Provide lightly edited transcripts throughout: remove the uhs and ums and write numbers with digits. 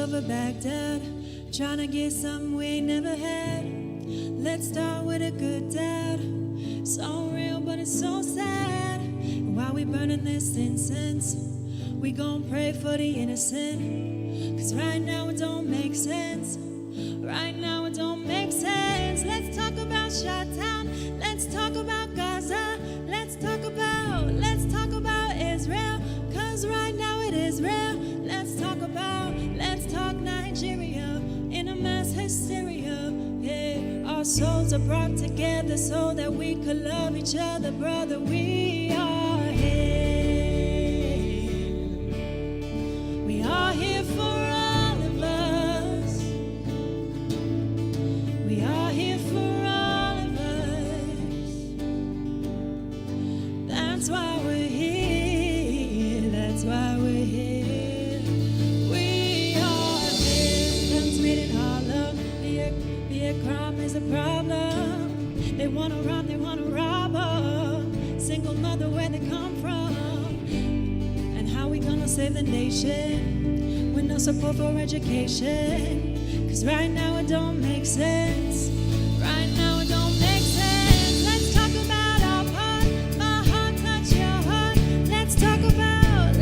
over Baghdad, trying to get something we ain't never had. Let's start with a good dad. So real, but it's so sad. And while we burning this incense, we gon' pray for the innocent. Cause right now it don't make sense. Right now it don't make sense. Let's talk about Chi-Town. Let's talk about Gaza. Let's talk about Israel. Cause right now it is real. Let's talk Nigeria in a mass hysteria. Yeah, our souls are brought together so that we could love each other, brother. We are here. We are here for all of us. We are here for all of us. That's why we're here. That's why we're here. We are here. Guns made it hollow. Be a crime is a problem. They wanna run, they wanna rob her. Single mother, where they come from. And how we gonna save the nation with no support for education? Cause right now it don't make sense. Right now it don't make sense. Let's talk about our part. My heart touch your heart. Let's talk about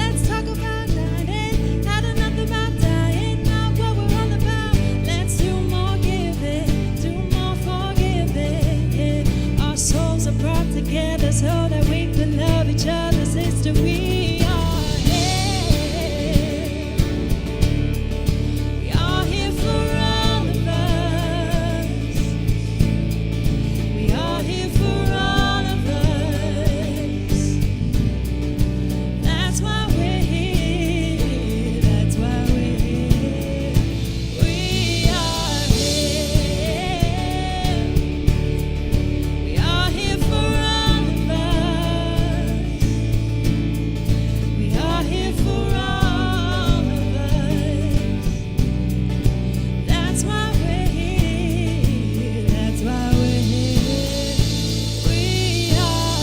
dying. Not enough about dying, not what we're all about. Let's do more giving, do more forgiving. Yeah. Our souls are brought together so that we can love each other, sister. We are here. We are here for all of us. We are here for all of us. That's why we're here. That's why we're here. We are here. We are here for all of us. We are here for all of us. That's why we're here. That's why we're here. We are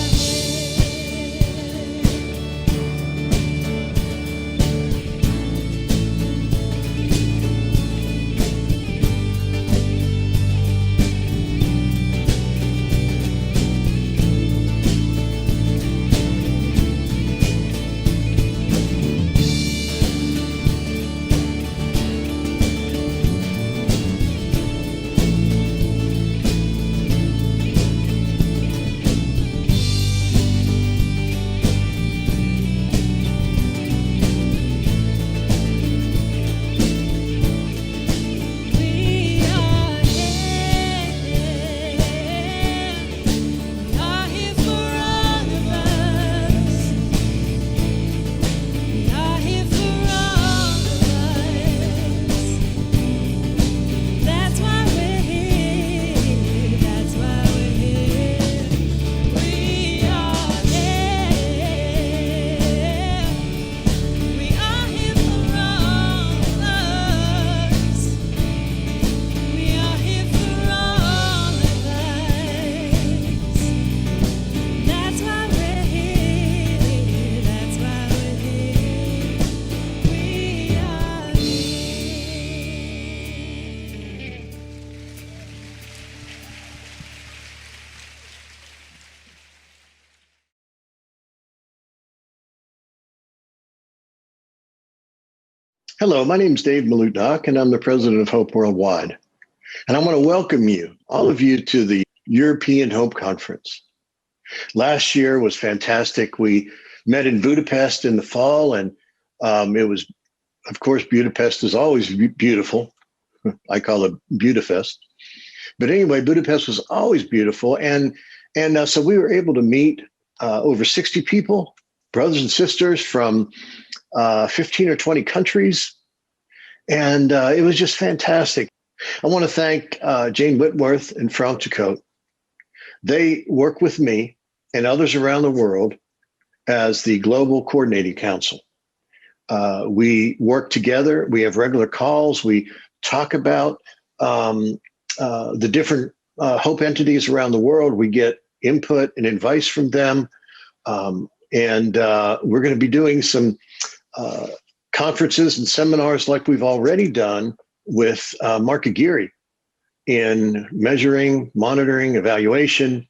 Hello, my name is Dave Malutnak, and I'm the president of Hope Worldwide. And I want to welcome you, all of you, to the European Hope Conference. Last year was fantastic. We met in Budapest in the fall, and it was, of course, Budapest is always beautiful. I call it Budapest. But anyway, Budapest was always beautiful. And so we were able to meet over 60 people, brothers and sisters from 15 or 20 countries. And it was just fantastic. I want to thank Jane Whitworth and Frank Jacote. They work with me and others around the world as the Global Coordinating Council. We work together. We have regular calls. We talk about the different hope entities around the world. We get input and advice from them. And we're going to be doing some conferences and seminars like we've already done with Mark Aguirre in measuring, monitoring, evaluation.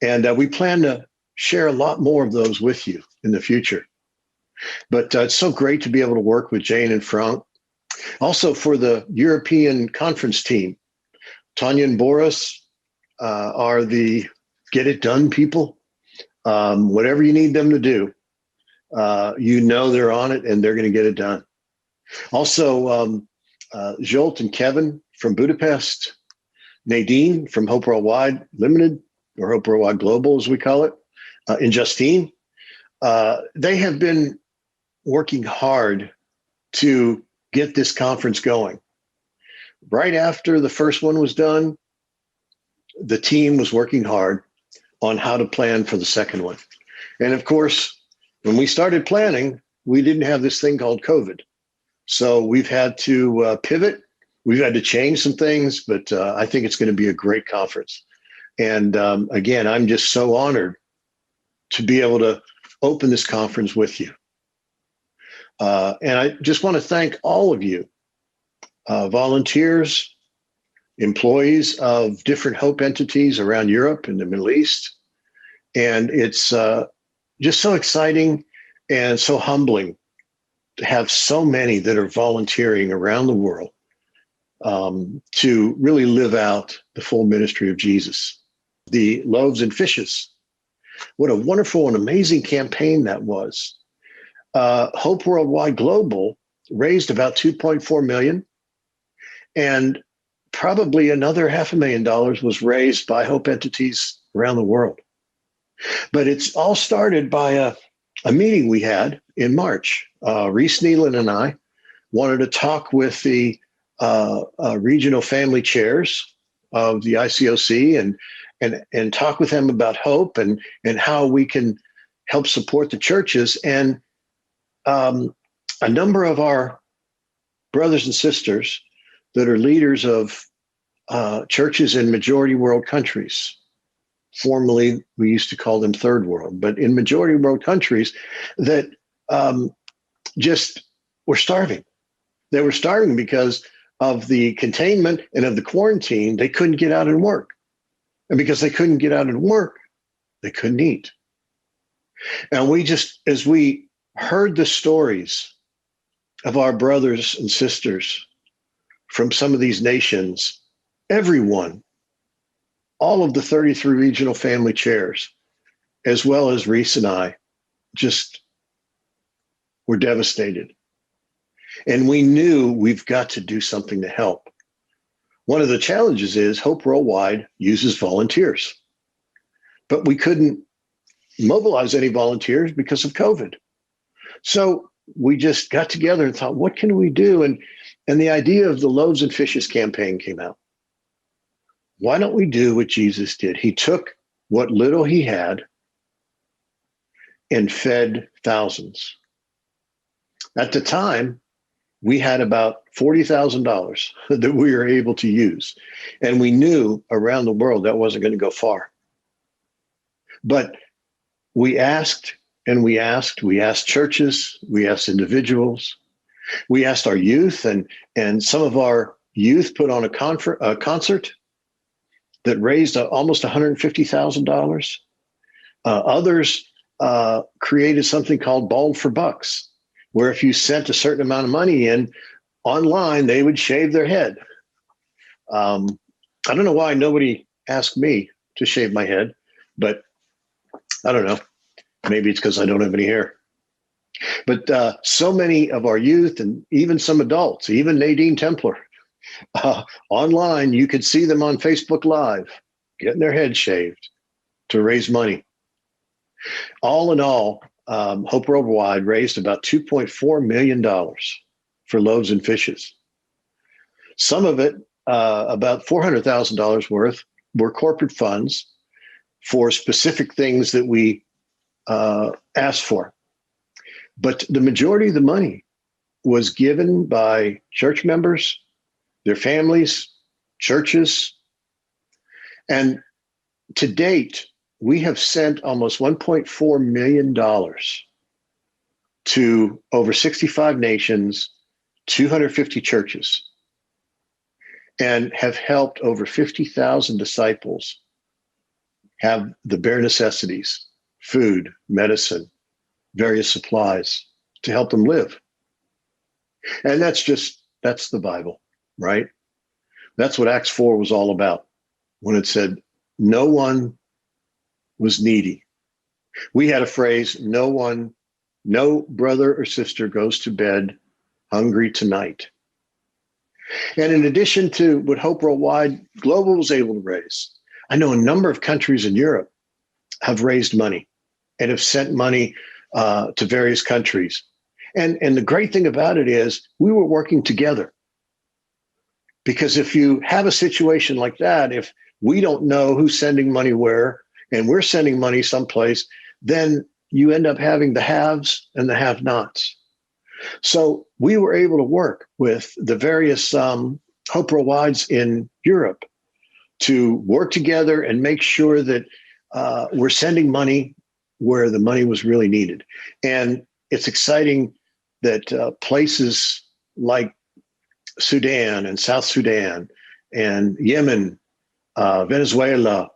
And we plan to share a lot more of those with you in the future. But it's so great to be able to work with Jane and Frank. Also for the European conference team, Tanya and Boris are the get it done people. Whatever you need them to do, they're on it and they're going to get it done. Also, Jolt and Kevin from Budapest, Nadine from Hope Worldwide Limited, or Hope Worldwide Global, as we call it, and Justine. They have been working hard to get this conference going. Right after the first one was done, the team was working hard on how to plan for the second one. And of course, when we started planning, we didn't have this thing called COVID. So we've had to pivot. We've had to change some things, but I think it's going to be a great conference. And again, I'm just so honored to be able to open this conference with you. And I just want to thank all of you, volunteers, employees of different Hope entities around Europe and the Middle East. And it's just so exciting and so humbling to have so many that are volunteering around the world to really live out the full ministry of Jesus. The loaves and fishes. What a wonderful and amazing campaign that was. Hope Worldwide Global raised about $2.4 million, and probably another $500,000 was raised by Hope entities around the world. But it's all started by a meeting we had in March. Reese Nealon and I wanted to talk with the regional family chairs of the ICOC and talk with them about hope and how we can help support the churches. And a number of our brothers and sisters that are leaders of churches in majority world countries, formerly we used to call them third world, but in majority world countries that just were starving. They were starving because of the containment and of the quarantine. They couldn't get out and work. And because they couldn't get out and work, they couldn't eat. And we just, as we heard the stories of our brothers and sisters from some of these nations, everyone, all of the 33 regional family chairs, as well as Reese and I, just were devastated. And we knew we've got to do something to help. One of the challenges is Hope Worldwide uses volunteers, but we couldn't mobilize any volunteers because of COVID. So we just got together and thought, what can we do? And the idea of the Loaves and Fishes campaign came out. Why don't we do what Jesus did? He took what little he had and fed thousands. At the time, we had about $40,000 that we were able to use. And we knew around the world that wasn't going to go far. But we asked and we asked churches, we asked individuals, we asked our youth, and some of our youth put on a concert that raised almost $150,000. Others created something called Bald for Bucks, where if you sent a certain amount of money in online, they would shave their head. I don't know why nobody asked me to shave my head, but I don't know. Maybe it's because I don't have any hair. But so many of our youth and even some adults, even Nadine Templar, online, you could see them on Facebook Live, getting their head shaved to raise money. All in all, Hope Worldwide raised about $2.4 million for Loaves and Fishes. Some of it, about $400,000 worth, were corporate funds for specific things that we asked for. But the majority of the money was given by church members, their families, churches. And to date, we have sent almost $1.4 million to over 65 nations, 250 churches, and have helped over 50,000 disciples have the bare necessities, food, medicine, various supplies to help them live. And that's the Bible, right? That's what Acts 4 was all about when it said, no one was needy. We had a phrase, no brother or sister goes to bed hungry tonight. And in addition to what Hope Worldwide Global was able to raise, I know a number of countries in Europe have raised money and have sent money to various countries. And the great thing about it is we were working together. Because if you have a situation like that, if we don't know who's sending money where, and we're sending money someplace, then you end up having the haves and the have-nots. So we were able to work with the various Hope Worldwides in Europe to work together and make sure that we're sending money where the money was really needed. And it's exciting that places like Sudan and South Sudan and Yemen, Venezuela,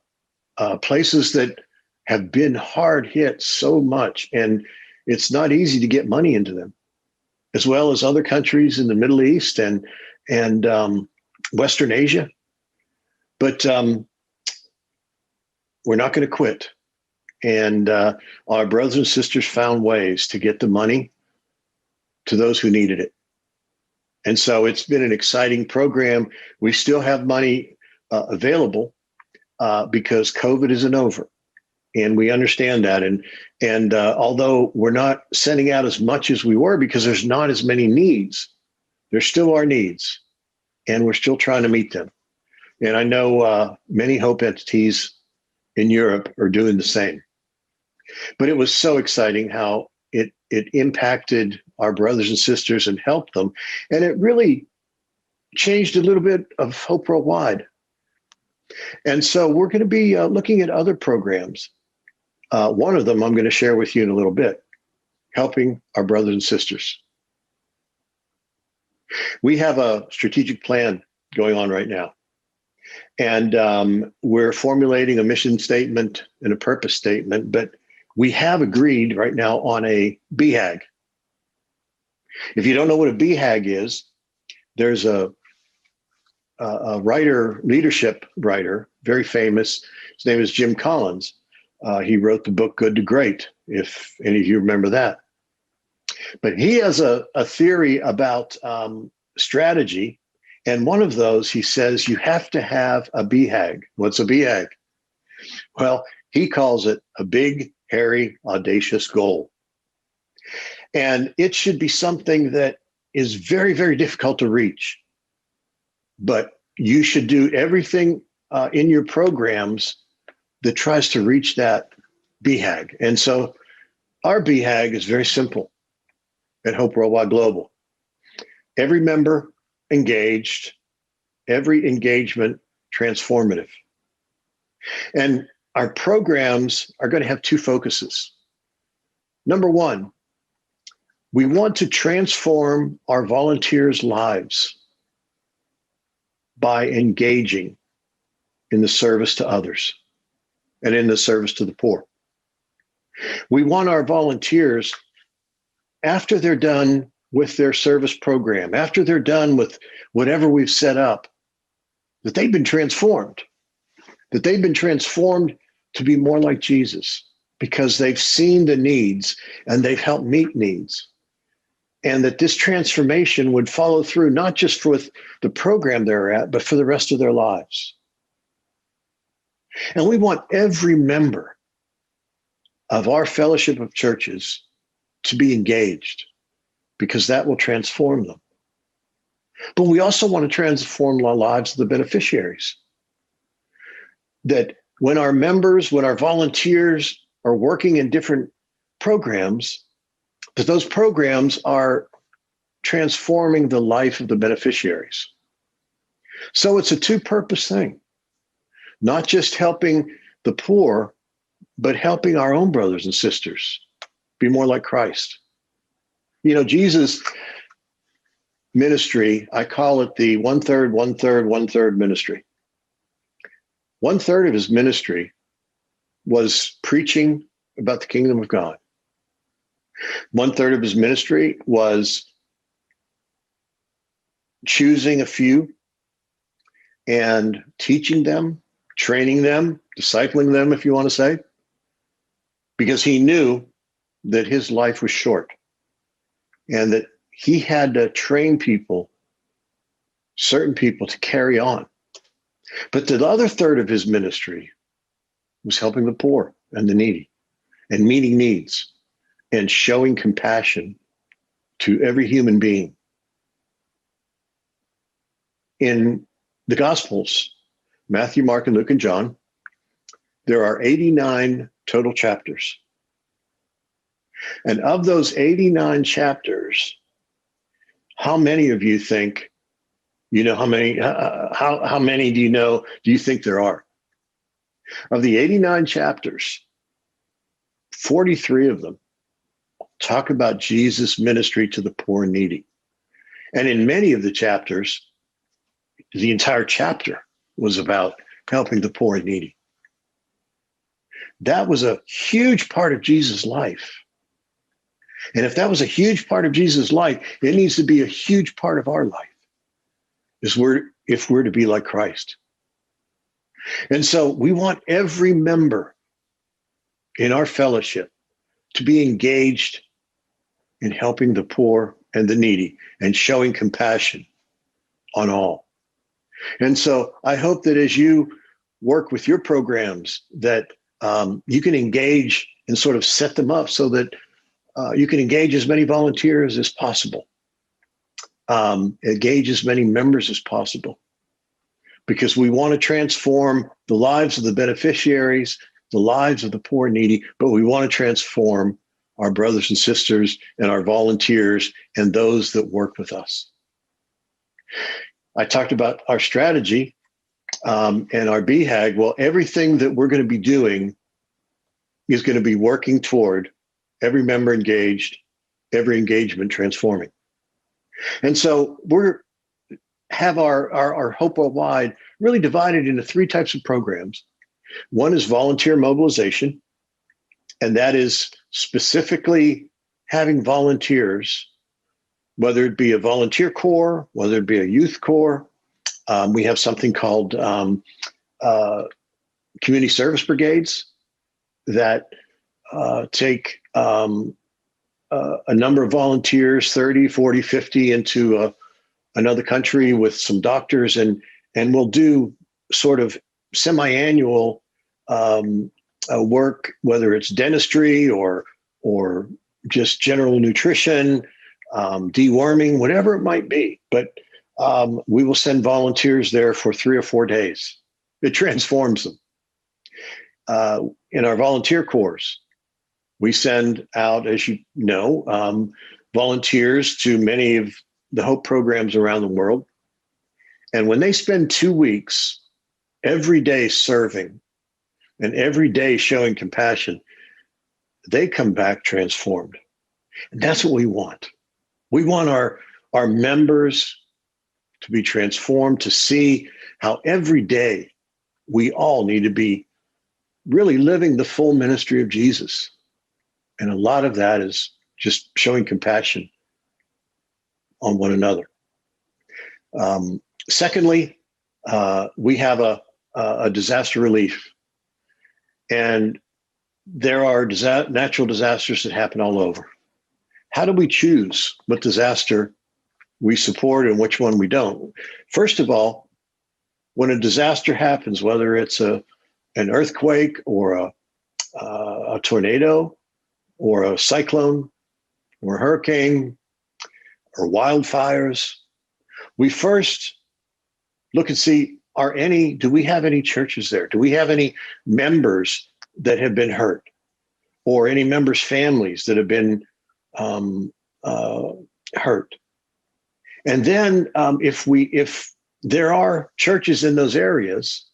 places that have been hard hit so much, and it's not easy to get money into them, as well as other countries in the Middle East and Western Asia. But we're not going to quit. And our brothers and sisters found ways to get the money to those who needed it. And so it's been an exciting program. We still have money available because COVID isn't over. And we understand that. And although we're not sending out as much as we were because there's not as many needs, there still are needs. And we're still trying to meet them. And I know many Hope entities in Europe are doing the same. But it was so exciting how it impacted our brothers and sisters and helped them. And it really changed a little bit of Hope Worldwide. And so we're going to be looking at other programs. One of them I'm going to share with you in a little bit, helping our brothers and sisters. We have a strategic plan going on right now. And we're formulating a mission statement and a purpose statement, but we have agreed right now on a BHAG. If you don't know what a BHAG is, there's a writer, leadership writer, very famous. His name is Jim Collins. He wrote the book Good to Great, if any of you remember that. But he has a theory about strategy. And one of those, he says, you have to have a BHAG. What's a BHAG? Well, he calls it a big, hairy, audacious goal. And it should be something that is very, very difficult to reach. But you should do everything in your programs that tries to reach that BHAG. And so our BHAG is very simple at Hope Worldwide Global. Every member engaged, every engagement transformative. And our programs are going to have two focuses. Number one, we want to transform our volunteers' lives by engaging in the service to others and in the service to the poor. We want our volunteers, after they're done with their service program, after they're done with whatever we've set up, that they've been transformed, to be more like Jesus because they've seen the needs and they've helped meet needs. And that this transformation would follow through, not just with the program they're at, but for the rest of their lives. And we want every member of our fellowship of churches to be engaged because that will transform them. But we also want to transform the lives of the beneficiaries. That when our members, when our volunteers are working in different programs, that those programs are transforming the life of the beneficiaries. So it's a two-purpose thing, not just helping the poor, but helping our own brothers and sisters be more like Christ. You know, Jesus' ministry, I call it the 1/3, 1/3, 1/3 ministry. 1/3 of his ministry was preaching about the kingdom of God. 1/3 of his ministry was choosing a few and teaching them, training them, discipling them, if you want to say, because he knew that his life was short and that he had to train people, certain people, to carry on. But the other third of his ministry was helping the poor and the needy and meeting needs and showing compassion to every human being. In the Gospels, Matthew, Mark, and Luke, and John, there are 89 total chapters. And of those 89 chapters, how many of you think, you know, how many do you think there are? Of the 89 chapters, 43 of them talk about Jesus' ministry to the poor and needy. And in many of the chapters, the entire chapter was about helping the poor and needy. That was a huge part of Jesus' life. And if that was a huge part of Jesus' life, it needs to be a huge part of our life, if we're to be like Christ. And so we want every member in our fellowship to be engaged in helping the poor and the needy and showing compassion on all. And so I hope that as you work with your programs, that you can engage and sort of set them up so that you can engage as many volunteers as possible, engage as many members as possible, because we want to transform the lives of the beneficiaries, the lives of the poor and needy, but we want to transform our brothers and sisters and our volunteers and those that work with us. I talked about our strategy and our BHAG. Well, everything that we're going to be doing is going to be working toward every member engaged, every engagement transforming. And so we have our Hope Worldwide really divided into three types of programs. One is volunteer mobilization, and that is specifically having volunteers, whether it be a volunteer corps, whether it be a youth corps. We have something called community service brigades that take a number of volunteers, 30, 40, 50 into another country with some doctors, and we'll do sort of semi-annual work, whether it's dentistry or just general nutrition, deworming, whatever it might be. But we will send volunteers there for 3 or 4 days. It transforms them. In our volunteer corps, we send out, as you know, volunteers to many of the Hope programs around the world. And when they spend 2 weeks every day serving and every day showing compassion, they come back transformed. And that's what we want. We want our members to be transformed, to see how every day we all need to be really living the full ministry of Jesus. And a lot of that is just showing compassion on one another. Secondly, we have a disaster relief. And there are natural disasters that happen all over. How do we choose what disaster we support and which one we don't? First of all, when a disaster happens, whether it's an earthquake or a tornado or a cyclone or a hurricane or wildfires, we first look and see, do we have any churches there? Do we have any members that have been hurt, or any members' families that have been hurt? And then if there are churches in those areas,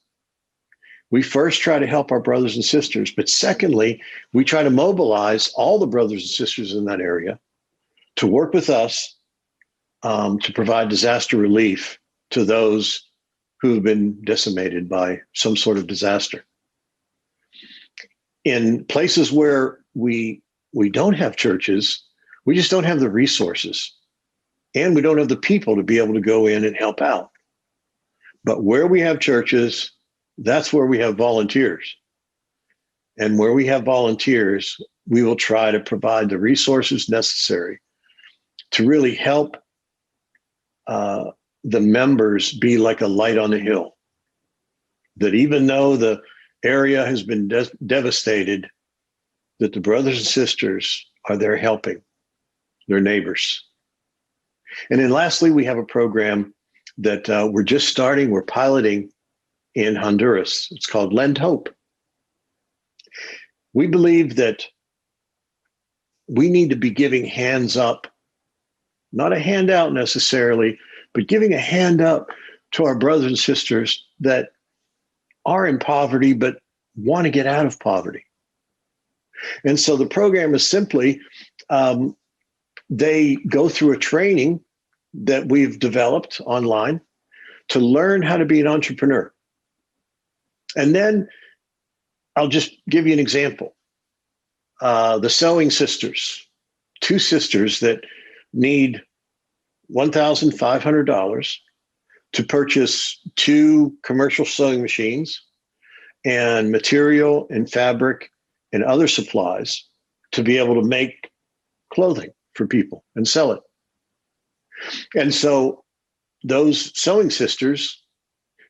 we first try to help our brothers and sisters. But secondly, we try to mobilize all the brothers and sisters in that area to work with us to provide disaster relief to those who've been decimated by some sort of disaster. In places where we don't have churches, we just don't have the resources, and we don't have the people to be able to go in and help out. But where we have churches, that's where we have volunteers. And where we have volunteers, we will try to provide the resources necessary to really help the members be like a light on the hill. That even though the area has been devastated, that the brothers and sisters are there helping their neighbors. And then lastly, we have a program that we're just starting, we're piloting in Honduras. It's called Lend Hope. We believe that we need to be giving hands up, not a handout necessarily, but giving a hand up to our brothers and sisters that are in poverty but want to get out of poverty. And so the program is simply, they go through a training that we've developed online to learn how to be an entrepreneur. And then I'll just give you an example. The Sewing Sisters, two sisters that need $1,500 to purchase 2 commercial sewing machines and material and fabric and other supplies to be able to make clothing for people and sell it. And so those Sewing Sisters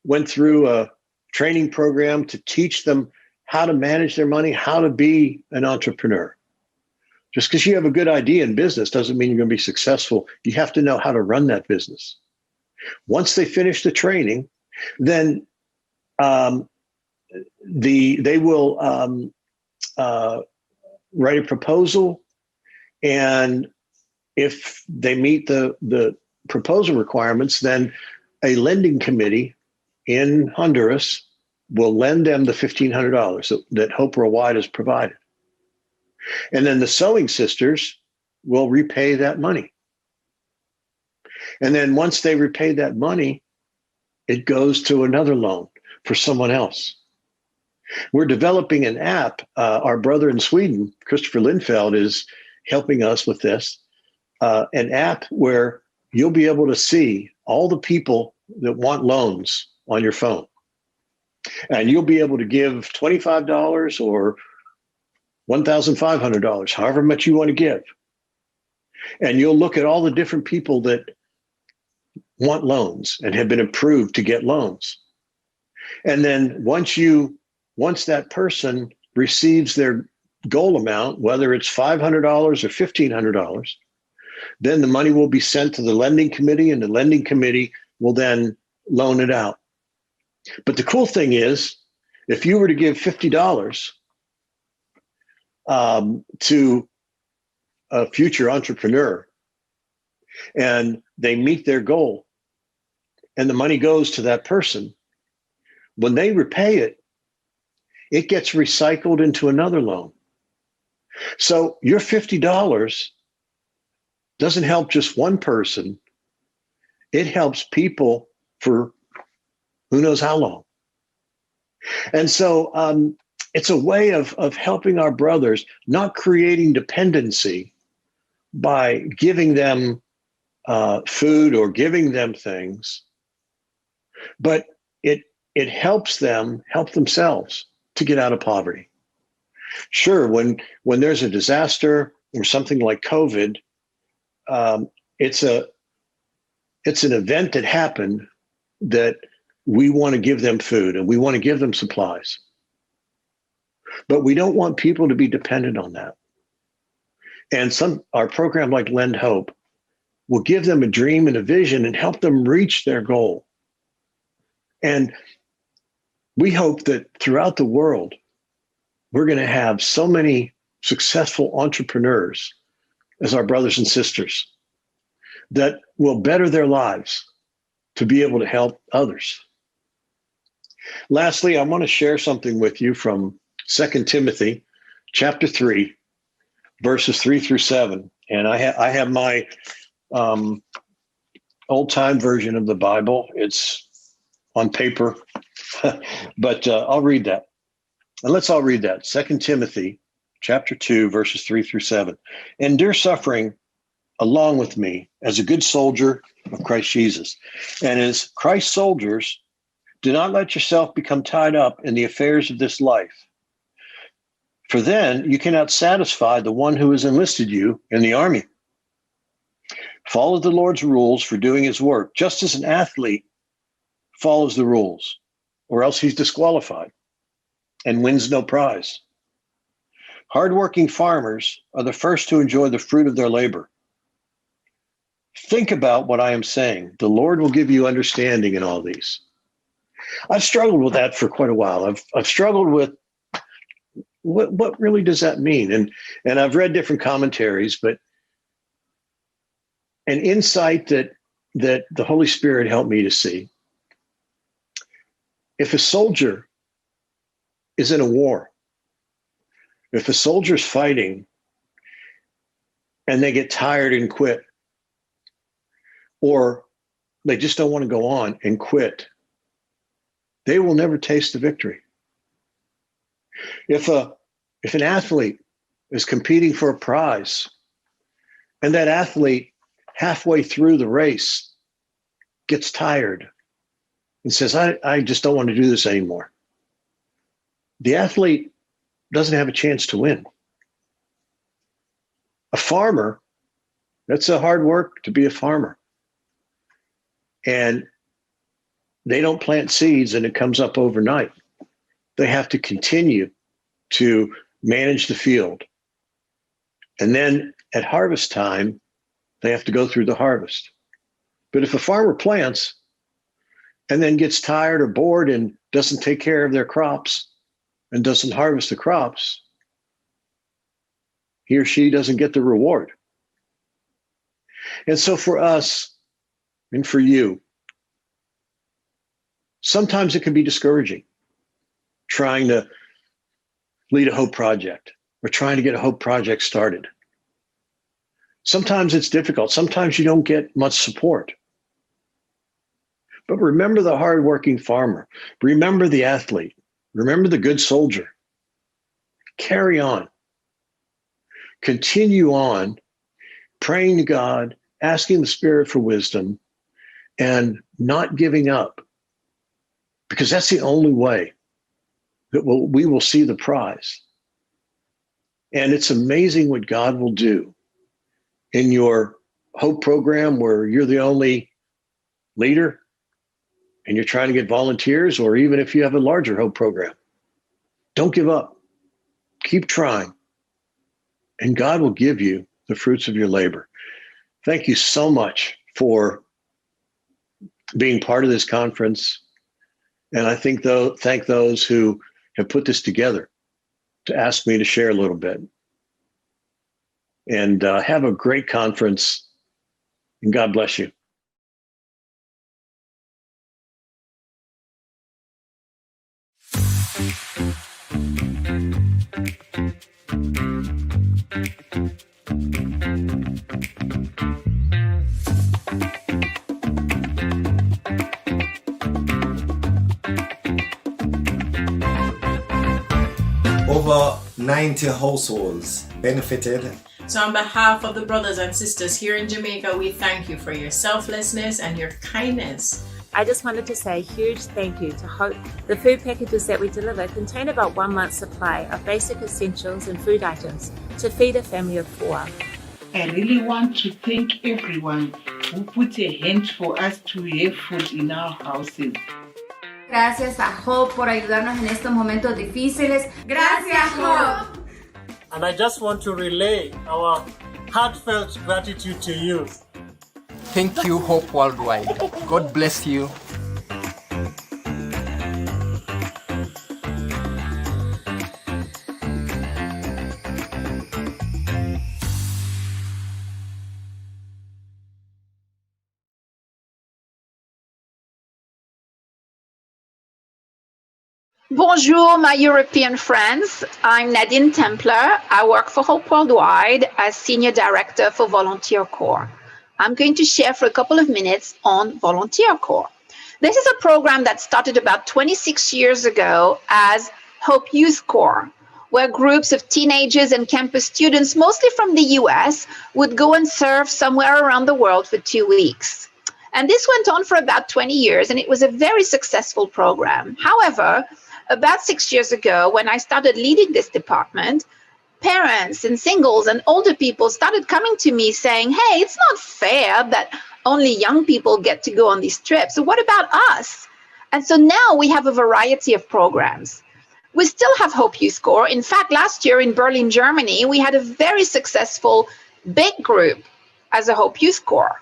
went through a training program to teach them how to manage their money, how to be an entrepreneur. Just because you have a good idea in business doesn't mean you're going to be successful. You have to know how to run that business. Once they finish the training, then they will write a proposal, and if they meet the proposal requirements, then a lending committee in Honduras will lend them the $1,500 that Hope Worldwide has provided. And then the Sewing Sisters will repay that money. And then once they repay that money, it goes to another loan for someone else. We're developing an app. Our brother in Sweden, Christopher Lindfeld, is helping us with this, an app where you'll be able to see all the people that want loans on your phone. And you'll be able to give $25 or $1,500, however much you want to give. And you'll look at all the different people that want loans and have been approved to get loans. And then once that person receives their goal amount, whether it's $500 or $1,500, then the money will be sent to the lending committee, and the lending committee will then loan it out. But the cool thing is, if you were to give $50 to a future entrepreneur and they meet their goal and the money goes to that person, when they repay it, it gets recycled into another loan. So your $50 doesn't help just one person. It helps people for who knows how long. And so it's a way of helping our brothers, not creating dependency by giving them food or giving them things, but it helps them help themselves to get out of poverty. Sure, when there's a disaster or something like COVID, it's an event that happened that we want to give them food and we want to give them supplies. But we don't want people to be dependent on that. And our program like Lend Hope will give them a dream and a vision and help them reach their goal. And we hope that throughout the world, we're going to have so many successful entrepreneurs as our brothers and sisters that will better their lives to be able to help others. Lastly, I want to share something with you from 2 Timothy chapter 3, verses 3 through 7. And I have my old time version of the Bible. It's on paper, but I'll read that. And let's all read that. 2 Timothy chapter 2, verses 3-7. Endure suffering along with me as a good soldier of Christ Jesus. And as Christ's soldiers, do not let yourself become tied up in the affairs of this life. For then you cannot satisfy the one who has enlisted you in the army. Follow the Lord's rules for doing his work, just as an athlete follows the rules, or else he's disqualified and wins no prize. Hardworking farmers are the first to enjoy the fruit of their labor. Think about what I am saying. The Lord will give you understanding in all these. I've struggled with that for quite a while. I've struggled with what really does that mean? And I've read different commentaries, but an insight that the Holy Spirit helped me to see. If a soldier is in a war, if a soldier's fighting and they get tired and quit, or they just don't want to go on and quit, they will never taste the victory. If an athlete is competing for a prize and that athlete halfway through the race gets tired and says, I just don't want to do this anymore, the athlete doesn't have a chance to win. A farmer, that's a hard work to be a farmer. And they don't plant seeds and it comes up overnight. They have to continue to manage the field. And then at harvest time, they have to go through the harvest. But if a farmer plants and then gets tired or bored and doesn't take care of their crops and doesn't harvest the crops, he or she doesn't get the reward. And so for us and for you, sometimes it can be discouraging trying to lead a hope project or trying to get a hope project started. Sometimes it's difficult. Sometimes you don't get much support. But remember the hardworking farmer. Remember the athlete. Remember the good soldier. Carry on. Continue on praying to God, asking the Spirit for wisdom, and not giving up. Because that's the only way that we will see the prize. And it's amazing what God will do in your hope program where you're the only leader and you're trying to get volunteers, or even if you have a larger hope program. Don't give up. Keep trying. And God will give you the fruits of your labor. Thank you so much for being part of this conference. And I think thank those who have put this together to ask me to share a little bit. And have a great conference. And God bless you. Over 90 households benefited. So on behalf of the brothers and sisters here in Jamaica, we thank you for your selflessness and your kindness. I just wanted to say a huge thank you to Hope. The food packages that we deliver contain about 1 month's supply of basic essentials and food items to feed a family of 4. I really want to thank everyone who put a hand for us to have food in our houses. Gracias a Hope por ayudarnos en estos momentos difíciles. Gracias, Hope. And I just want to relay our heartfelt gratitude to you. Thank you, Hope Worldwide. God bless you. Bonjour, my European friends. I'm Nadine Templer. I work for Hope Worldwide as Senior Director for Volunteer Corps. I'm going to share for a couple of minutes on Volunteer Corps. This is a program that started about 26 years ago as Hope Youth Corps, where groups of teenagers and campus students, mostly from the US, would go and serve somewhere around the world for 2 weeks. And this went on for about 20 years, and it was a very successful program. However, about 6 years ago, when I started leading this department, parents and singles and older people started coming to me saying, hey, it's not fair that only young people get to go on these trips. So what about us? And so now we have a variety of programs. We still have Hope Youth Corps. In fact, last year in Berlin, Germany, we had a very successful big group as a Hope Youth Corps.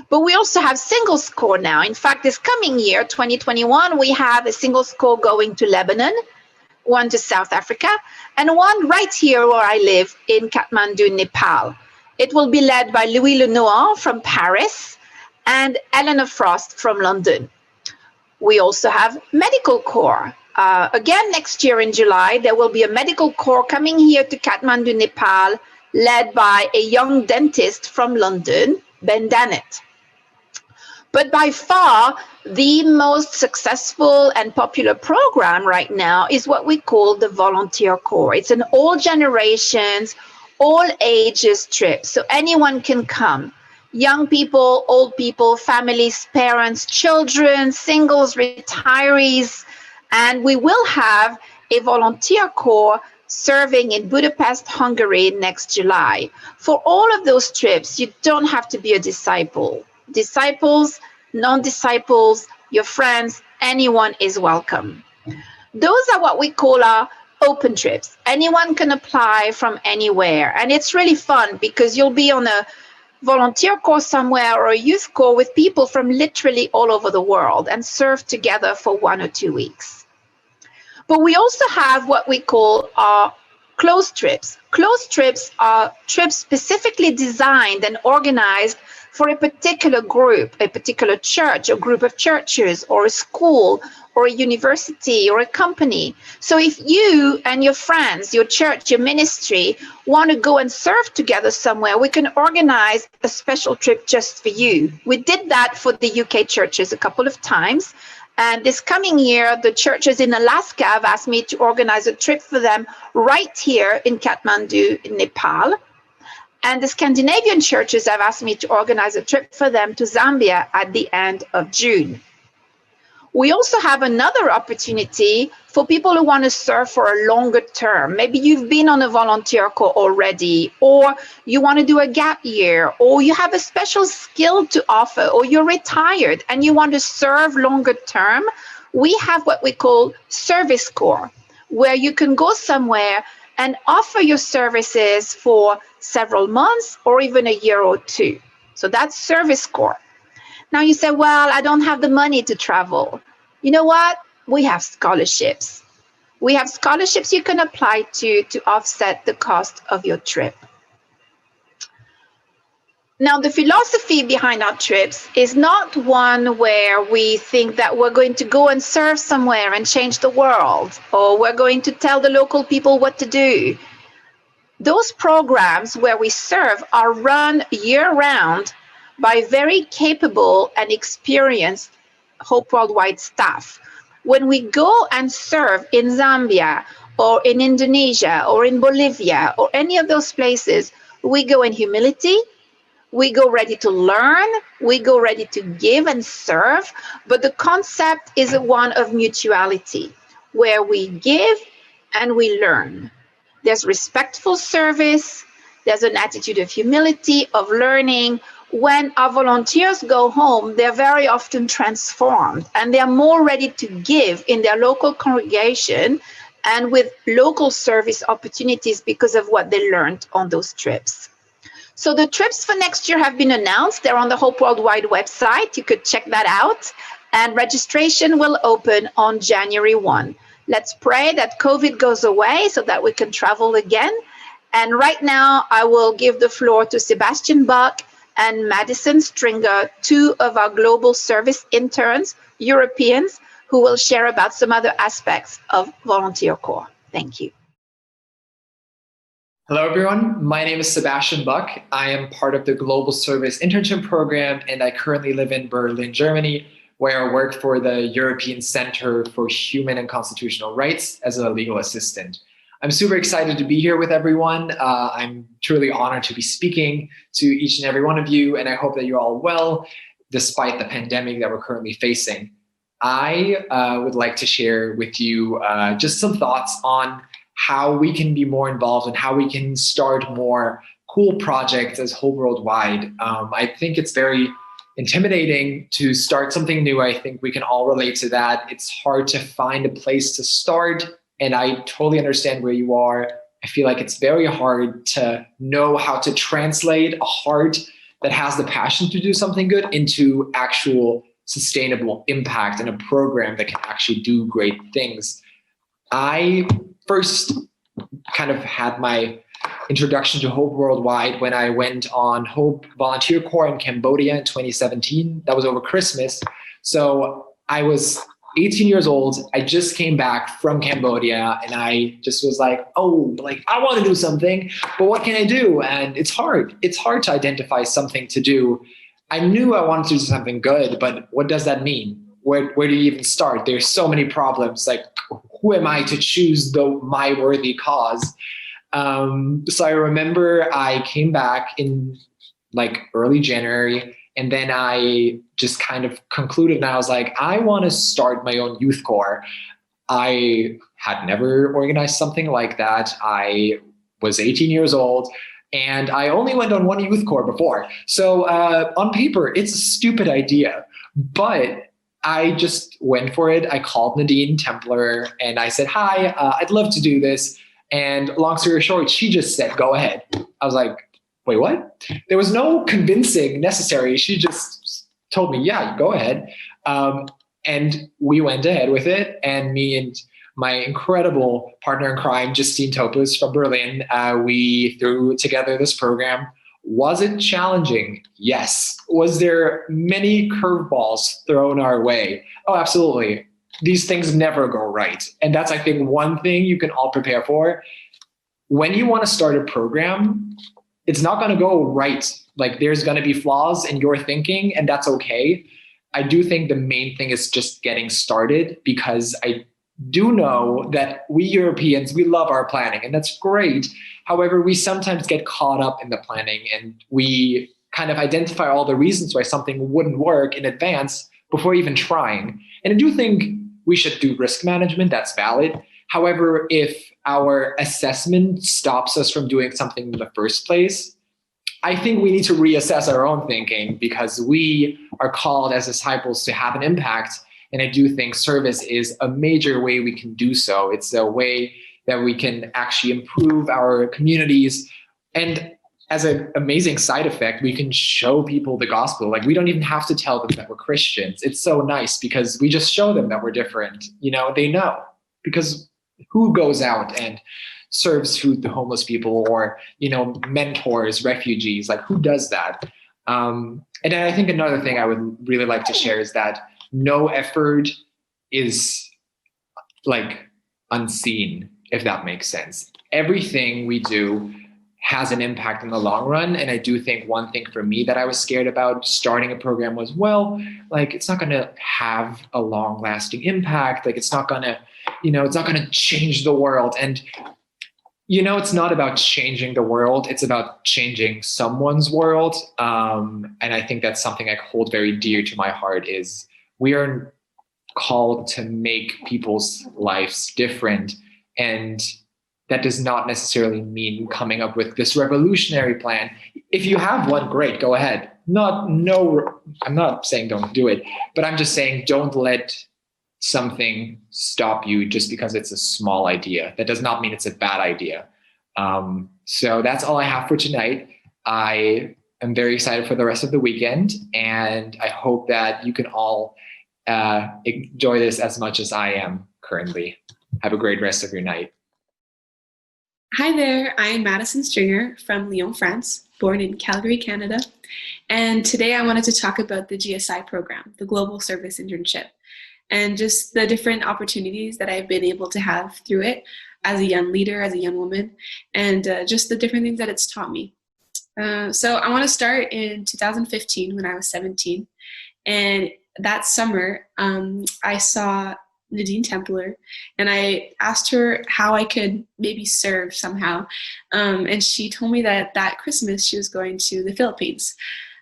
But we also have singles corps now. In fact, this coming year, 2021, we have a singles corps going to Lebanon, one to South Africa, and one right here where I live in Kathmandu, Nepal. It will be led by Louis Lenoir from Paris and Eleanor Frost from London. We also have medical corps. Again, next year in July, there will be a medical corps coming here to Kathmandu, Nepal, led by a young dentist from London, Ben Dannett. But by far, the most successful and popular program right now is what we call the Volunteer Corps. It's an all generations, all ages trip, so anyone can come. Young people, old people, families, parents, children, singles, retirees, and we will have a Volunteer Corps serving in Budapest, Hungary next July. For all of those trips, you don't have to be a disciple. Disciples, non-disciples, your friends, anyone is welcome. Those are what we call our open trips. Anyone can apply from anywhere. And it's really fun because you'll be on a volunteer course somewhere or a youth corps with people from literally all over the world and serve together for 1 or 2 weeks. But we also have what we call our closed trips. Closed trips are trips specifically designed and organized for a particular group, a particular church, a group of churches, or a school, or a university, or a company. So if you and your friends, your church, your ministry want to go and serve together somewhere, we can organize a special trip just for you. We did that for the UK churches a couple of times. And this coming year, the churches in Alaska have asked me to organize a trip for them right here in Kathmandu, in Nepal. And the Scandinavian churches have asked me to organize a trip for them to Zambia at the end of June. We also have another opportunity for people who want to serve for a longer term. Maybe you've been on a volunteer corps already, or you want to do a gap year, or you have a special skill to offer, or you're retired and you want to serve longer term. We have what we call service corps, where you can go somewhere and offer your services for several months or even a year or two. So that's service corps. Now you say, well, I don't have the money to travel. You know what? We have scholarships. We have scholarships you can apply to offset the cost of your trip. Now, the philosophy behind our trips is not one where we think that we're going to go and serve somewhere and change the world, or we're going to tell the local people what to do. Those programs where we serve are run year-round by very capable and experienced Hope Worldwide staff. When we go and serve in Zambia or in Indonesia or in Bolivia or any of those places, we go in humility, we go ready to learn, we go ready to give and serve, but the concept is one of mutuality, where we give and we learn. There's respectful service, there's an attitude of humility, of learning. When our volunteers go home, they're very often transformed and they're more ready to give in their local congregation and with local service opportunities because of what they learned on those trips. So the trips for next year have been announced. They're on the Hope Worldwide website. You could check that out. And registration will open on January 1. Let's pray that COVID goes away so that we can travel again. And right now, I will give the floor to Sebastian Buck and Madison Stringer, two of our global service interns, Europeans, who will share about some other aspects of Volunteer Corps. Thank you. Hello, everyone. My name is Sebastian Buck. I am part of the Global Service Internship Program, and I currently live in Berlin, Germany, where I work for the European Center for Human and Constitutional Rights as a legal assistant. I'm super excited to be here with everyone. I'm truly honored to be speaking to each and every one of you, and I hope that you're all well, despite the pandemic that we're currently facing. I would like to share with you just some thoughts on how we can be more involved and how we can start more cool projects as Hope Worldwide. I think it's very intimidating to start something new. I think we can all relate to that. It's hard to find a place to start, and I totally understand where you are. I feel like it's very hard to know how to translate a heart that has the passion to do something good into actual sustainable impact and a program that can actually do great things. I first kind of had my introduction to Hope Worldwide when I went on Hope Volunteer Corps in Cambodia in 2017. That was over Christmas. So I was 18 years old. I just came back from Cambodia and I just was like, oh, like I want to do something, but what can I do? And it's hard. It's hard to identify something to do. I knew I wanted to do something good, but what does that mean? Where do you even start? There's so many problems. Like, who am I to choose my worthy cause? So I remember I came back in like early January, and then I just kind of concluded, and I was like, I want to start my own youth corps. I had never organized something like that. I was 18 years old, and I only went on one youth corps before. So on paper, it's a stupid idea, but I just went for it. I called Nadine Templer and I said, hi, I'd love to do this. And long story short, she just said, go ahead. I was like, wait, what? There was no convincing necessary. She just told me, yeah, go ahead. And we went ahead with it. And me and my incredible partner in crime, Justine Topus from Berlin, we threw together this program. Was it challenging? Yes. Was there many curveballs thrown our way? Oh, absolutely. These things never go right. And that's, I think, one thing you can all prepare for. When you want to start a program, it's not going to go right. Like, there's going to be flaws in your thinking, and that's okay. I do think the main thing is just getting started, because I do know that we Europeans, we love our planning, and that's great. However, we sometimes get caught up in the planning, and we kind of identify all the reasons why something wouldn't work in advance before even trying. And I do think we should do risk management. That's valid. However, if our assessment stops us from doing something in the first place, I think we need to reassess our own thinking, because we are called as disciples to have an impact. And I do think service is a major way we can do so. It's a way that we can actually improve our communities. And as an amazing side effect, we can show people the gospel. Like, we don't even have to tell them that we're Christians. It's so nice because we just show them that we're different. You know, they know, because who goes out and serves food to homeless people, or, you know, mentors refugees? Like, who does that? And I think another thing I would really like to share is that no effort is like unseen, if that makes sense. Everything we do has an impact in the long run. And I do think one thing for me that I was scared about starting a program was, well, like, it's not going to have a long lasting impact. Like, it's not going to, you know, it's not going to change the world. And, you know, it's not about changing the world. It's about changing someone's world. And I think that's something I hold very dear to my heart, is we are called to make people's lives different. And that does not necessarily mean coming up with this revolutionary plan. If you have one, great, go ahead. I'm not saying don't do it, but I'm just saying don't let something stop you just because it's a small idea. That does not mean it's a bad idea. So that's all I have for tonight. I am very excited for the rest of the weekend, and I hope that you can all enjoy this as much as I am currently. Have a great rest of your night. Hi there, I'm Madison Stringer from Lyon, France, born in Calgary, Canada. And today I wanted to talk about the GSI program, the Global Service Internship. and just the different opportunities that I've been able to have through it as a young leader, as a young woman, and just the different things that it's taught me. So I want to start in 2015 when I was 17. And that summer, I saw Nadine Templer, and I asked her how I could maybe serve somehow. And she told me that Christmas she was going to the Philippines,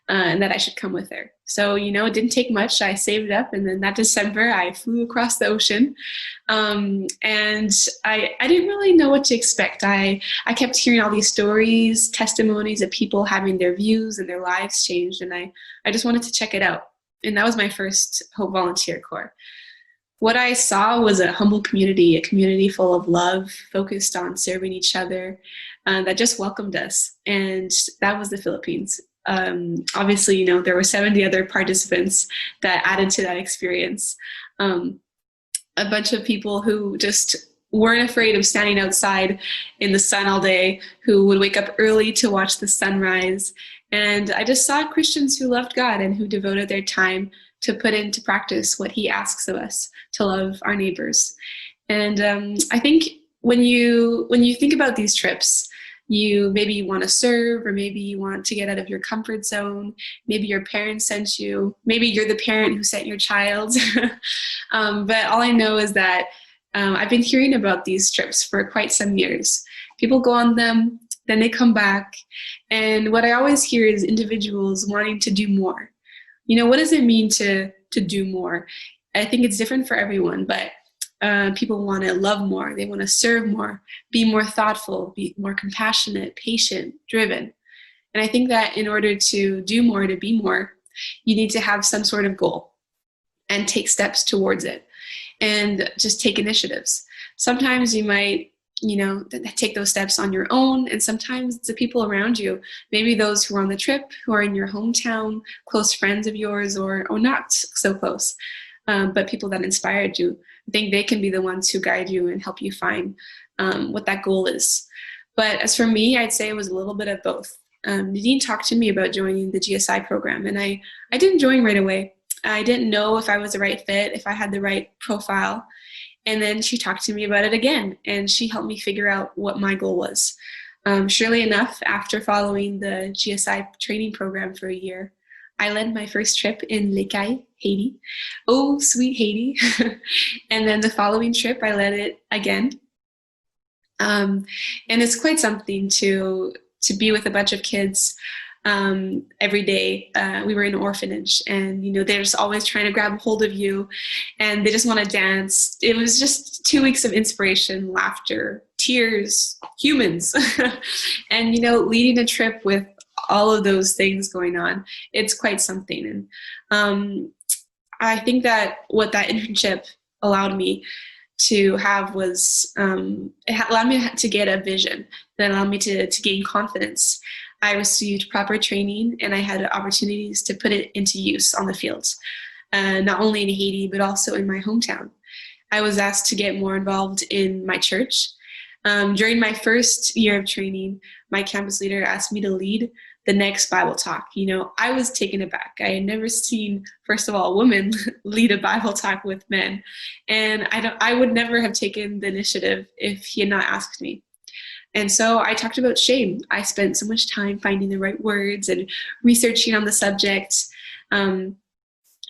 and that I should come with her. So, it didn't take much. I saved up, and then that December I flew across the ocean. And I didn't really know what to expect. I kept hearing all these stories, testimonies of people having their views and their lives changed, and I just wanted to check it out. And that was my first Hope Volunteer Corps. What I saw was a humble community, a community full of love, focused on serving each other, that just welcomed us. And that was the Philippines. Obviously, there were 70 other participants that added to that experience. A bunch of people who just weren't afraid of standing outside in the sun all day, who would wake up early to watch the sunrise. And I just saw Christians who loved God and who devoted their time to put into practice what he asks of us, to love our neighbors. And I think when you think about these trips, maybe you want to serve, or maybe you want to get out of your comfort zone. Maybe your parents sent you. Maybe you're the parent who sent your child. But all I know is that I've been hearing about these trips for quite some years. People go on them, then they come back. And what I always hear is individuals wanting to do more. What does it mean to do more? I think it's different for everyone, but people want to love more. They want to serve more, be more thoughtful, be more compassionate, patient, driven. And I think that in order to do more, to be more, you need to have some sort of goal and take steps towards it and just take initiatives. Sometimes you might, take those steps on your own, and sometimes it's the people around you, maybe those who are on the trip, who are in your hometown, close friends of yours, or not so close, but people that inspired you. I think they can be the ones who guide you and help you find what that goal is. But as for me, I'd say it was a little bit of both. Nadine talked to me about joining the GSI program, and I didn't join right away. I didn't know if I was the right fit, if I had the right profile. And then she talked to me about it again, and she helped me figure out what my goal was. Surely enough, after following the GSI training program for a year, I led my first trip in Les Cayes, Haiti. Oh, sweet Haiti. And then the following trip, I led it again. And it's quite something to be with a bunch of kids every day. We were in an orphanage, and they're just always trying to grab a hold of you, and they just want to dance. It was just 2 weeks of inspiration, laughter, tears, humans. And leading a trip with all of those things going on, it's quite something. And I think that what that internship allowed me to have was it allowed me to get a vision that allowed me to gain confidence. I received proper training, and I had opportunities to put it into use on the fields, not only in Haiti, but also in my hometown. I was asked to get more involved in my church. During my first year of training, my campus leader asked me to lead the next Bible talk. I was taken aback. I had never seen, first of all, women lead a Bible talk with men. And I would never have taken the initiative if he had not asked me. And so I talked about shame. I spent so much time finding the right words and researching on the subject. In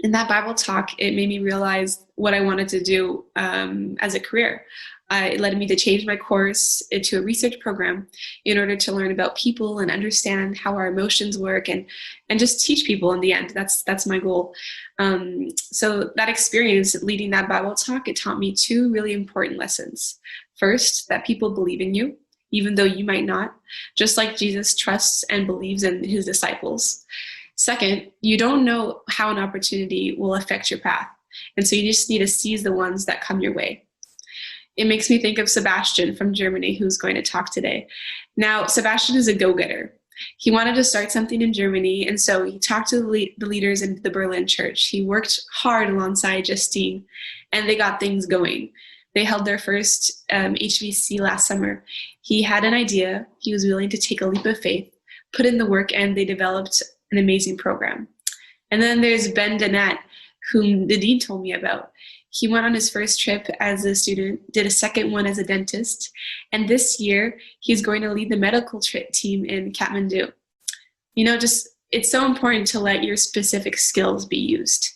that Bible talk, it made me realize what I wanted to do as a career. It led me to change my course into a research program in order to learn about people and understand how our emotions work and just teach people in the end. That's my goal. So that experience leading that Bible talk, it taught me 2 really important lessons. First, that people believe in you, even though you might not, just like Jesus trusts and believes in his disciples. Second, you don't know how an opportunity will affect your path, and so you just need to seize the ones that come your way. It makes me think of Sebastian from Germany, who's going to talk today. Now, Sebastian is a go-getter. He wanted to start something in Germany, and so he talked to the leaders in the Berlin church. He worked hard alongside Justine, and they got things going. They held their first HVC last summer. He had an idea. He was willing to take a leap of faith, put in the work, and they developed an amazing program. And then there's Ben Donat, whom Nadine told me about. He went on his first trip as a student, did a second one as a dentist, and this year he's going to lead the medical team in Kathmandu. You know, just it's so important to let your specific skills be used.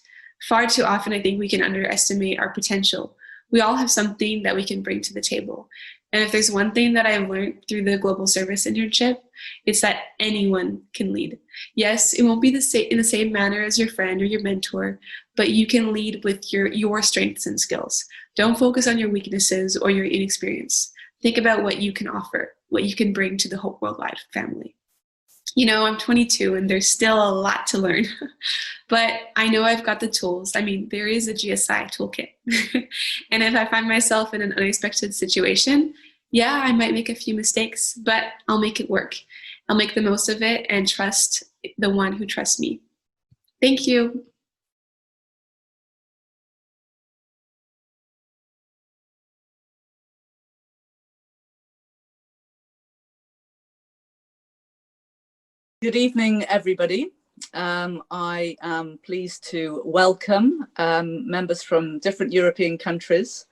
Far too often, I think we can underestimate our potential. We all have something that we can bring to the table. And if there's one thing that I've learned through the Global Service Internship, it's that anyone can lead. Yes, it won't be in the same manner as your friend or your mentor, but you can lead with your strengths and skills. Don't focus on your weaknesses or your inexperience. Think about what you can offer, what you can bring to the Hope Worldwide family. You know, I'm 22 and there's still a lot to learn, but I know I've got the tools. I mean, there is a GSI toolkit. And if I find myself in an unexpected situation, yeah, I might make a few mistakes, but I'll make it work. I'll make the most of it and trust the one who trusts me. Thank you. Good evening, everybody. I am pleased to welcome members from different European countries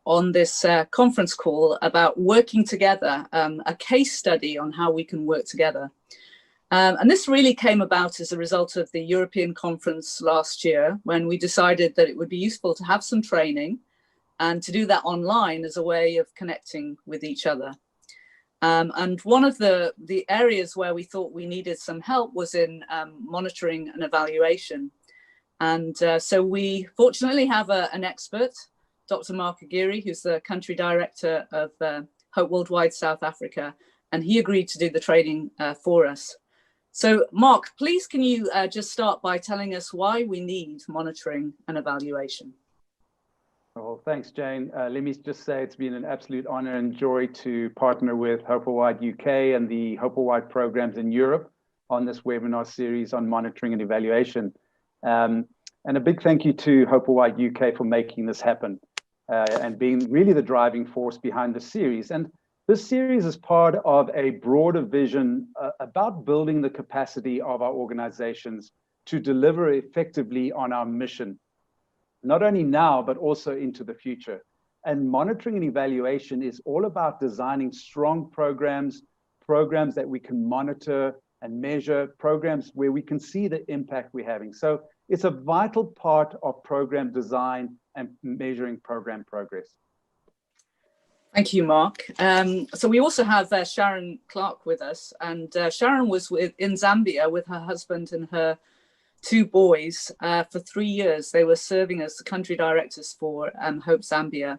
on this conference call about working together, a case study on how we can work together. And this really came about as a result of the European conference last year, when we decided that it would be useful to have some training and to do that online as a way of connecting with each other. And one of the areas where we thought we needed some help was in monitoring and evaluation. And so we fortunately have an expert, Dr. Mark Aguirre, who's the country director of Hope Worldwide South Africa, and he agreed to do the training for us. So Mark, please can you just start by telling us why we need monitoring and evaluation? Well, thanks, Jane. Let me just say it's been an absolute honor and joy to partner with Hope Worldwide UK and the Hope Worldwide programs in Europe on this webinar series on monitoring and evaluation. And a big thank you to Hope Worldwide UK for making this happen and being really the driving force behind the series. And this series is part of a broader vision about building the capacity of our organizations to deliver effectively on our mission, not only now, but also into the future. And monitoring and evaluation is all about designing strong programs that we can monitor and measure, programs where we can see the impact we're having. So it's a vital part of program design and measuring program progress. Thank you, Mark. So we also have Sharon Clark with us, and Sharon was in Zambia with her husband and her 2 boys for 3 years. They were serving as the country directors for Hope Zambia.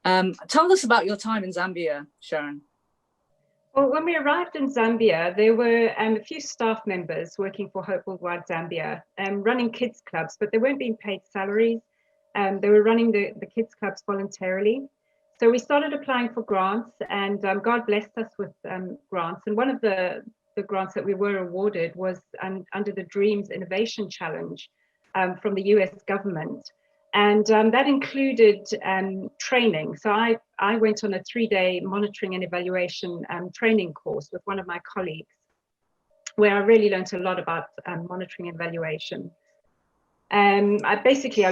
Tell us about your time in Zambia, Sharon. Well, when we arrived in Zambia, there were a few staff members working for Hope Worldwide Zambia, running kids clubs, but they weren't being paid salaries. They were running the kids clubs voluntarily. So we started applying for grants, and God blessed us with grants. And one of the grants that we were awarded was under the Dreams Innovation Challenge from the US government. And that included training. So I went on a 3-day monitoring and evaluation training course with one of my colleagues, where I really learned a lot about monitoring and evaluation. I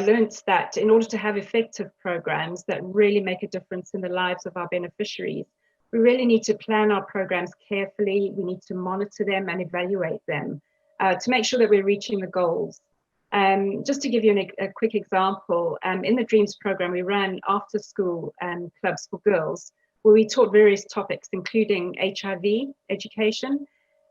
learned that in order to have effective programs that really make a difference in the lives of our beneficiaries, we really need to plan our programs carefully. We need to monitor them and evaluate them to make sure that we're reaching the goals. Just to give you a quick example, in the Dreams program, we ran after school clubs for girls, where we taught various topics, including HIV education.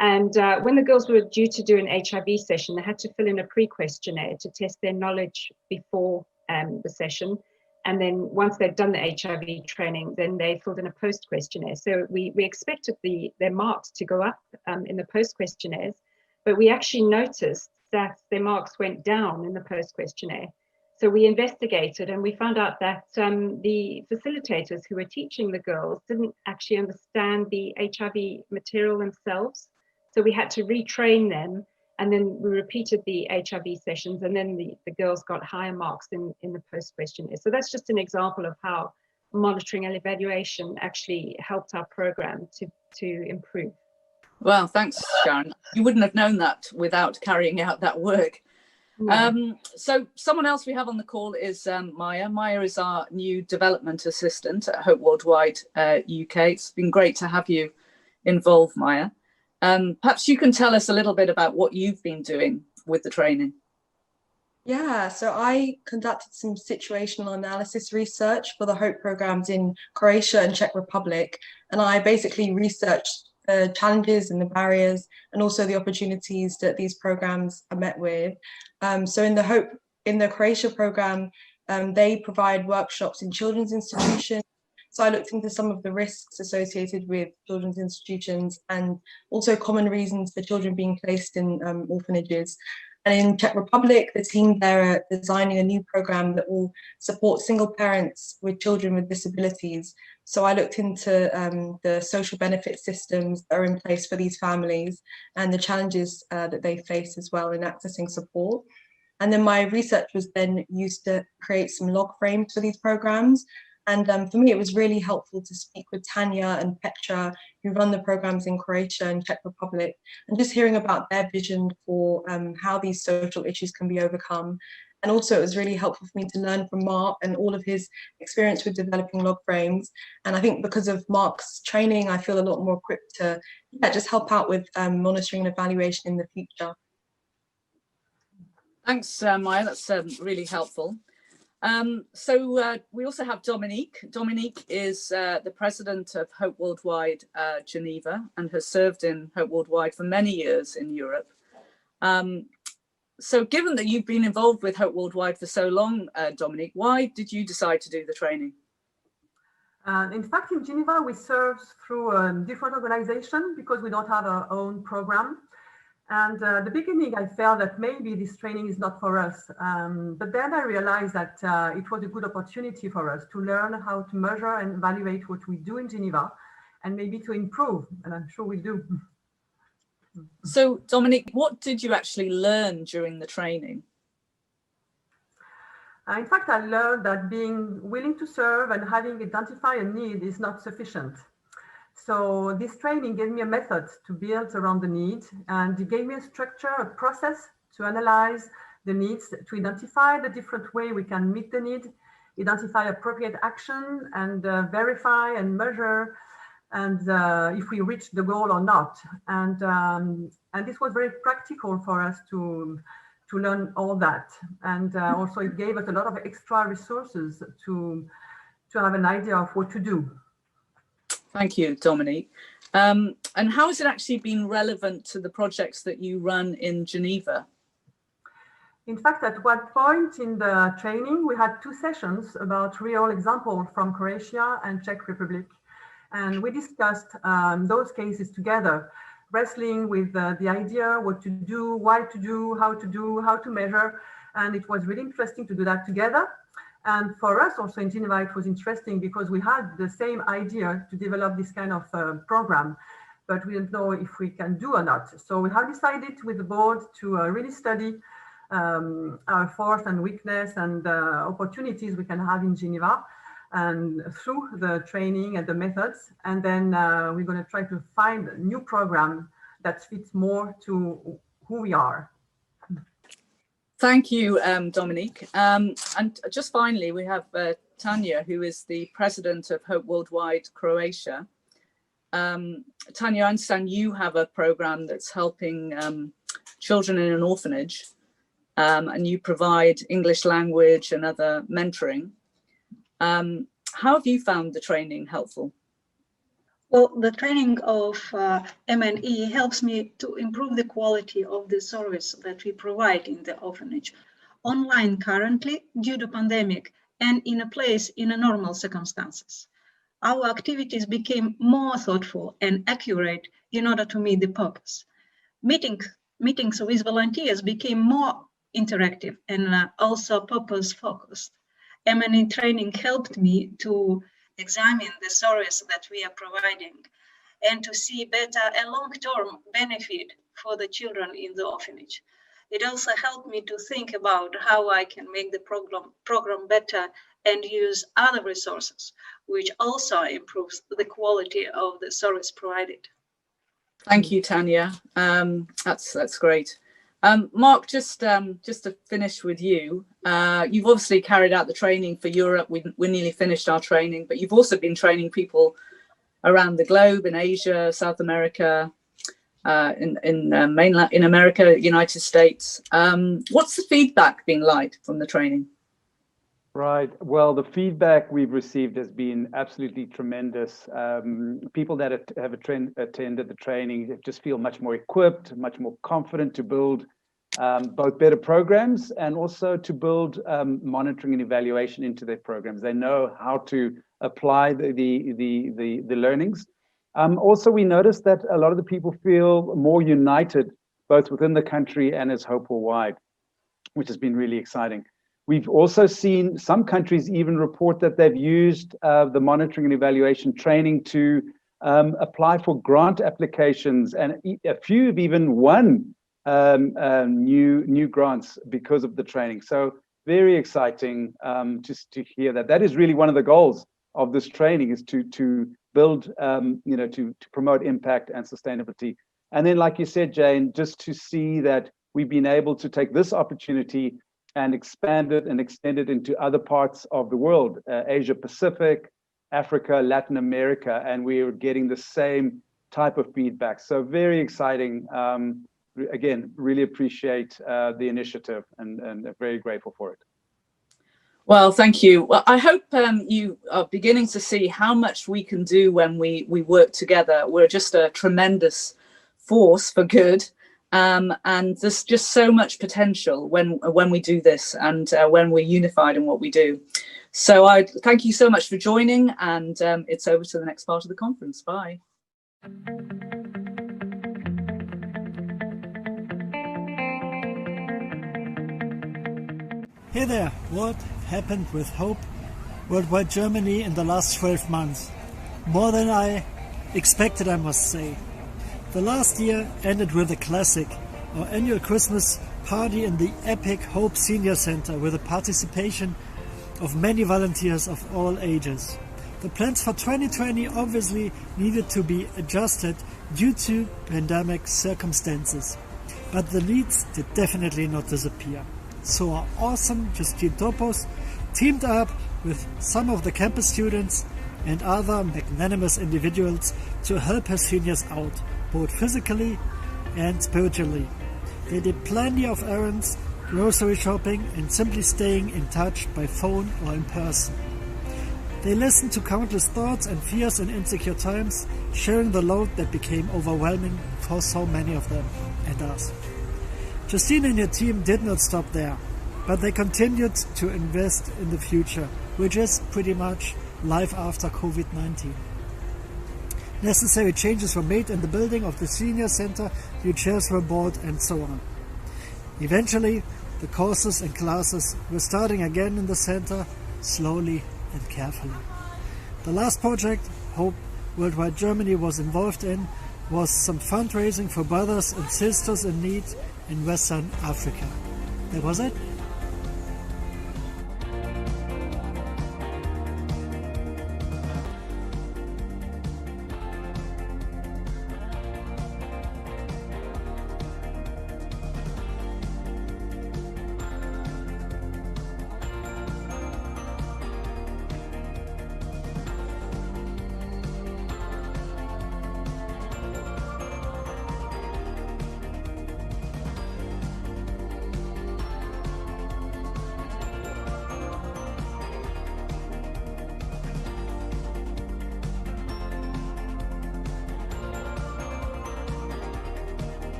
And when the girls were due to do an HIV session, they had to fill in a pre-questionnaire to test their knowledge before the session. And then once they'd done the HIV training, then they filled in a post-questionnaire. So we expected their marks to go up in the post-questionnaires, but we actually noticed that their marks went down in the post-questionnaire. So we investigated and we found out that the facilitators who were teaching the girls didn't actually understand the HIV material themselves. So we had to retrain them, and then we repeated the HIV sessions, and then the girls got higher marks in the post-questionnaire. So that's just an example of how monitoring and evaluation actually helped our program to improve. Well, thanks, Sharon. You wouldn't have known that without carrying out that work. So someone else we have on the call is Maya. Maya is our new development assistant at Hope Worldwide UK. It's been great to have you involved, Maya. Perhaps you can tell us a little bit about what you've been doing with the training. Yeah, so I conducted some situational analysis research for the HOPE programs in Croatia and Czech Republic. And I basically researched the challenges and the barriers and also the opportunities that these programs are met with. So in the Croatia program, they provide workshops in children's institutions. So I looked into some of the risks associated with children's institutions and also common reasons for children being placed in orphanages. And in Czech Republic, the team there are designing a new program that will support single parents with children with disabilities. So I looked into the social benefit systems that are in place for these families and the challenges that they face as well in accessing support. And then my research was then used to create some log frames for these programs. And for me, it was really helpful to speak with Tanya and Petra, who run the programs in Croatia and Czech Republic, and just hearing about their vision for how these social issues can be overcome. And also it was really helpful for me to learn from Mark and all of his experience with developing log frames. And I think because of Mark's training, I feel a lot more equipped to just help out with monitoring and evaluation in the future. Thanks, Maya, that's really helpful. So we also have Dominique. Dominique is the president of Hope Worldwide Geneva and has served in Hope Worldwide for many years in Europe. So given that you've been involved with Hope Worldwide for so long, Dominique, why did you decide to do the training? In fact, in Geneva, we serve through a different organization because we don't have our own program. And at the beginning, I felt that maybe this training is not for us. But then I realized that it was a good opportunity for us to learn how to measure and evaluate what we do in Geneva and maybe to improve. And I'm sure we do. So, Dominique, what did you actually learn during the training? In fact, I learned that being willing to serve and having identified a need is not sufficient. So this training gave me a method to build around the need, and it gave me a structure, a process to analyze the needs, to identify the different way we can meet the need, identify appropriate action, and verify and measure, and if we reach the goal or not. And this was very practical for us to learn all that. And also it gave us a lot of extra resources to have an idea of what to do. Thank you, Dominique. And how has it actually been relevant to the projects that you run in Geneva? In fact, at one point in the training, we had 2 sessions about real examples from Croatia and Czech Republic. And we discussed those cases together, wrestling with the idea, what to do, why to do, how to measure. And it was really interesting to do that together. And for us also in Geneva, it was interesting because we had the same idea to develop this kind of program, but we didn't know if we can do or not. So we have decided with the board to really study our force and weakness and opportunities we can have in Geneva and through the training and the methods. And then we're going to try to find a new program that fits more to who we are. Thank you, Dominique. And just finally, we have Tanya, who is the president of Hope Worldwide Croatia. Tanya, I understand you have a program that's helping children in an orphanage, and you provide English language and other mentoring. How have you found the training helpful? Well, the training of MNE helps me to improve the quality of the service that we provide in the orphanage. Online currently, due to pandemic, and in a place in a normal circumstances. Our activities became more thoughtful and accurate in order to meet the purpose. Meetings with volunteers became more interactive and also purpose-focused. MNE training helped me to examine the service that we are providing and to see better a long-term benefit for the children in the orphanage. It also helped me to think about how I can make the program better and use other resources, which also improves the quality of the service provided. Thank you, Tanya. That's great. Mark, just to finish with you, you've obviously carried out the training for Europe. We're nearly finished our training, but you've also been training people around the globe, in Asia, South America, in America, United States. What's the feedback been like from the training? Right. Well, the feedback we've received has been absolutely tremendous. People that have attended the training just feel much more equipped, much more confident to build both better programs and also to build monitoring and evaluation into their programs. They know how to apply the learnings. Also, we noticed that a lot of the people feel more united, both within the country and as Hope Worldwide, which has been really exciting. We've also seen some countries even report that they've used the monitoring and evaluation training to apply for grant applications, and a few have even won new grants because of the training. So very exciting just to hear that. That is really one of the goals of this training, is to build, to promote impact and sustainability. And then, like you said, Jane, just to see that we've been able to take this opportunity and expand it and extend it into other parts of the world, Asia Pacific, Africa, Latin America, and we're getting the same type of feedback. So very exciting. Again, really appreciate the initiative and very grateful for it. Well, thank you. Well, I hope you are beginning to see how much we can do when we work together. We're just a tremendous force for good. And there's just so much potential when we do this, and when we're unified in what we do. So I thank you so much for joining, and it's over to the next part of the conference. Bye. Hey there, what happened with Hope Worldwide Germany in the last 12 months? More than I expected, I must say. The last year ended with a classic, our annual Christmas party in the epic Hope Senior Center with the participation of many volunteers of all ages. The plans for 2020 obviously needed to be adjusted due to pandemic circumstances, but the leads did definitely not disappear. So our awesome Justine Topos teamed up with some of the campus students and other magnanimous individuals to help her seniors out, both physically and spiritually. They did plenty of errands, grocery shopping, and simply staying in touch by phone or in person. They listened to countless thoughts and fears in insecure times, sharing the load that became overwhelming for so many of them and us. Justine and her team did not stop there, but they continued to invest in the future, which is pretty much life after COVID-19. Necessary changes were made in the building of the senior center, new chairs were bought, and so on. Eventually, the courses and classes were starting again in the center, slowly and carefully. The last project Hope Worldwide Germany was involved in was some fundraising for brothers and sisters in need in Western Africa. That was it.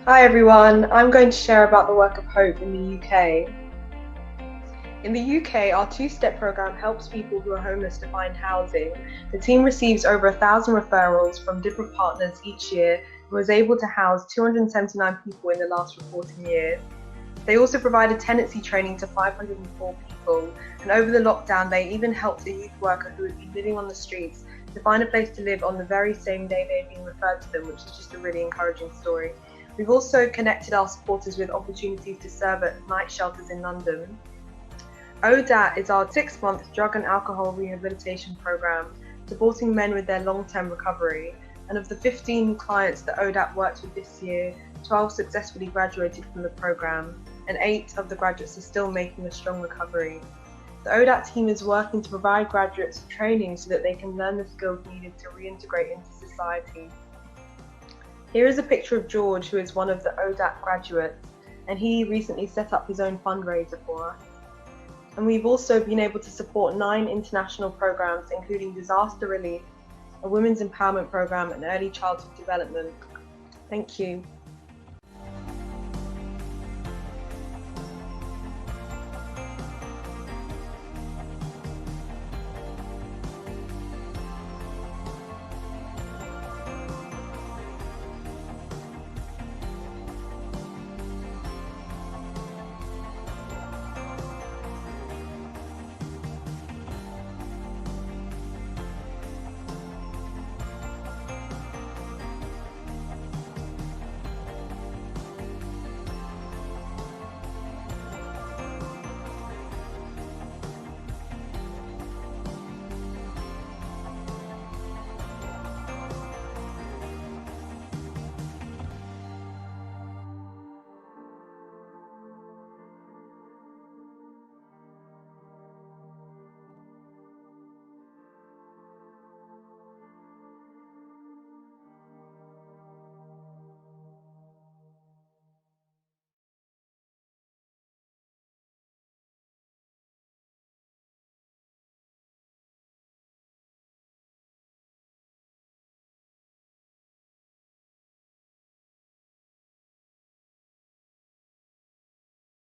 Hi everyone, I'm going to share about the work of Hope in the UK. In the UK, our two-step program helps people who are homeless to find housing. The team receives over 1,000 referrals from different partners each year was able to house 279 people in the last reporting year. They also provided tenancy training to 504 people, and over the lockdown they even helped a youth worker who had been living on the streets to find a place to live on the very same day they had been referred to them, which is just a really encouraging story. We've also connected our supporters with opportunities to serve at night shelters in London. ODAT is our 6-month drug and alcohol rehabilitation program, supporting men with their long-term recovery. And of the 15 clients that ODAT worked with this year, 12 successfully graduated from the program, and 8 of the graduates are still making a strong recovery. The ODAT team is working to provide graduates training so that they can learn the skills needed to reintegrate into society. Here is a picture of George, who is one of the ODAT graduates, and he recently set up his own fundraiser for us. And we've also been able to support 9 international programs, including disaster relief, a women's empowerment program, and early childhood development. Thank you.